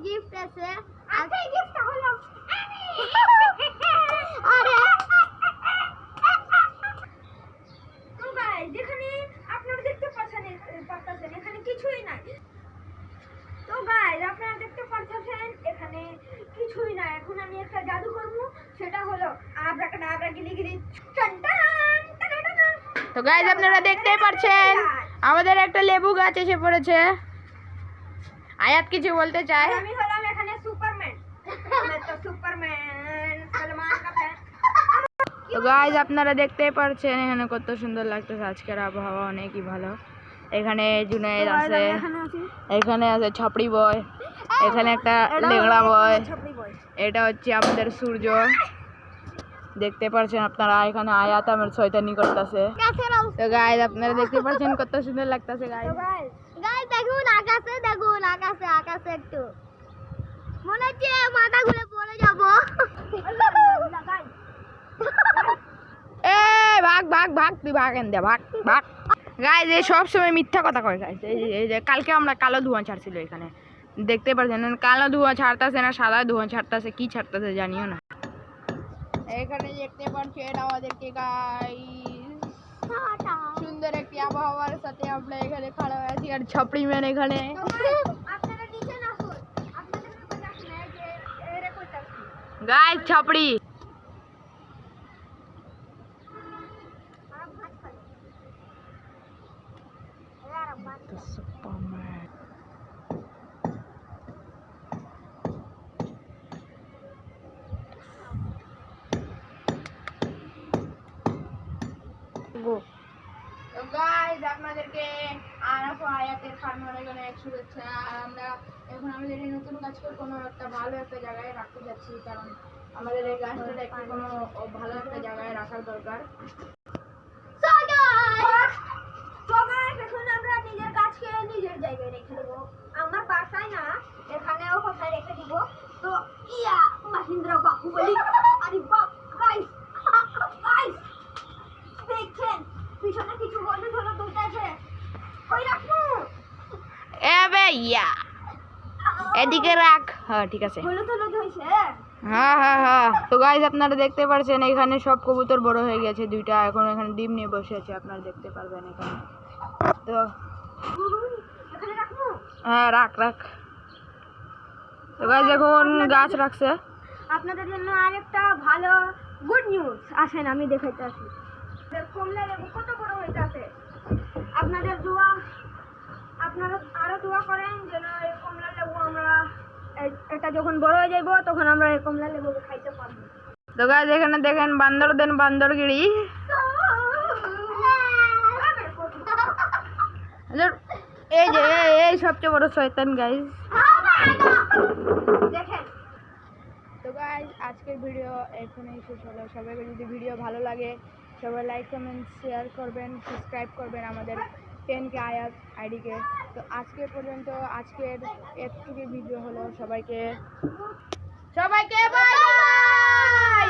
Gift আছে। আজকে গিফটটা হলো আরে তো গাইস যেখানে আপনারা দেখতে পাচ্ছেন এখানে কিছুই নাই। তো গাইস আপনারা দেখতে পাচ্ছেন এখানে কিছুই নাই। এখন আমি একটা জাদু করব, সেটা হলো আব্রাকাডাব্রা গিলিগিলি টানটান টানাটান। তো গাইস আপনারা দেখতেই পাচ্ছেন আমাদের একটা লেবু গাছ এসে পড়েছে। আয়াত কিছু বলতে চায়। আমি হলাম এখানে সুপারম্যান। আমি তো সুপারম্যান সলমান কা ফ্যান। তো গাইস আপনারা দেখতেই পাচ্ছেন এখানে কত সুন্দর লাগতেছে। আজকের আবহাওয়া অনেকই ভালো। এখানে জুনায়েদ আছে, এখানে আছে ছাপড়ি বয়, এখানে একটা লেংড়া বয়, এটা হচ্ছে আমাদের সূর্য। দেখতে পাচ্ছেন আপনারা এখানে আয়াত আমার শয়তানি করতেছে। তো গাইস আপনারা দেখতে পাচ্ছেন কত সুন্দর লাগতেছে গাইস। গাইস দেখুন আকাশে একটু মনে হচ্ছে মাথা ঘুরে পড়ে যাব। এ ভাগ ভাগ ভাগ তুই ভাগ এন দে ভাগ ভাগ। গাইস এই সব সময় মিথ্যা কথা কয় গাইস। এই যে কালকে আমরা কালো ধোঁয়া ছাড়ছিল এখানে, দেখতে পাচ্ছেন কালো ধোঁয়া ছাড়তেছে না সাদা ধোঁয়া ছাড়তেছে, কি ছাড়তেছে জানিও না। এখানে দেখতে পাচ্ছেন আমাদেরকে গাইস সুন্দর একটি আবহাওয়ার সাথে আমরা এখানে খাড়া হয়ে আছি। আর ছাপড়ি ম্যান এখানে আপনারা নিচে না আসুন, আপনাদের কথা শুনে যে এরে কইতাছি গাইস ছাপড়ি গাইস আপনাদেরকে আরাফ আয়াতের ফার্মের জন্য এক শুভেচ্ছা। আমরা এখন আমাদের এই নতুন গাছকে কোনো একটা ভালো একটা জায়গায় রাখতে যাচ্ছি, কারণ আমাদের এই গাছটা একটু কোনো ভালো একটা জায়গায় রাখার দরকার। এখন আমরা নিজের গাছকে নিজের জায়গায় রেখে দেবো। আমার বাসায় না, এখানেও কোথায় রেখে দিব। তো ইয়া মহেন্দ্র বাহুবলী আরে বাপ গাইস গাইস দেখছেন পিছনে কিছু হলুদ হলুদ উঠেছে, কই রাখবো? এবে ইয়া এদিকে রাখ। হ্যাঁ ঠিক আছে, হলুদ হলুদ হয়েছে। হ্যাঁ হ্যাঁ হ্যাঁ। তো গাইস আপনারা দেখতে পাচ্ছেন এখানে সব কবুতর বড় হয়ে গেছে, দুইটা এখন এখানে ডিম নিয়ে বসে আছে, আপনারা দেখতে পারবেন এখানে। তো এখানে রাখবো? হ্যাঁ রাখ রাখ। তো গাইস এখন গাছ রাখছে। আপনাদের জন্য আরেকটা ভালো গুড নিউজ আসেন আমি দেখাইতে আসি। কমলা লেবু কত বড় হইতাছে। আপনাদের দোয়া, আপনারা আরো দোয়া করেন যেন এই কমলা লেবু আমরা এটা যখন বড় হয়ে যাইব তখন আমরা এই কমলা লেবু খাইতে পারবো। তো গাইস এখানে দেখেন বান্দর দেন বান্দরগিরি। এই যে এই সবচেয়ে বড় শয়তান গাইস। দেখেন তো গাইস আজকের ভিডিও এখানেই শেষ হলো। সবাইকে যদি ভিডিও ভালো লাগে সবাই লাইক কমেন্ট শেয়ার করবেন, সাবস্ক্রাইব করবেন আমাদের 10K আয়াত আইডিকে। তো আজকে পর্যন্ত আজকের একটুকু ভিডিও হলো। সবাইকে বাই বাই।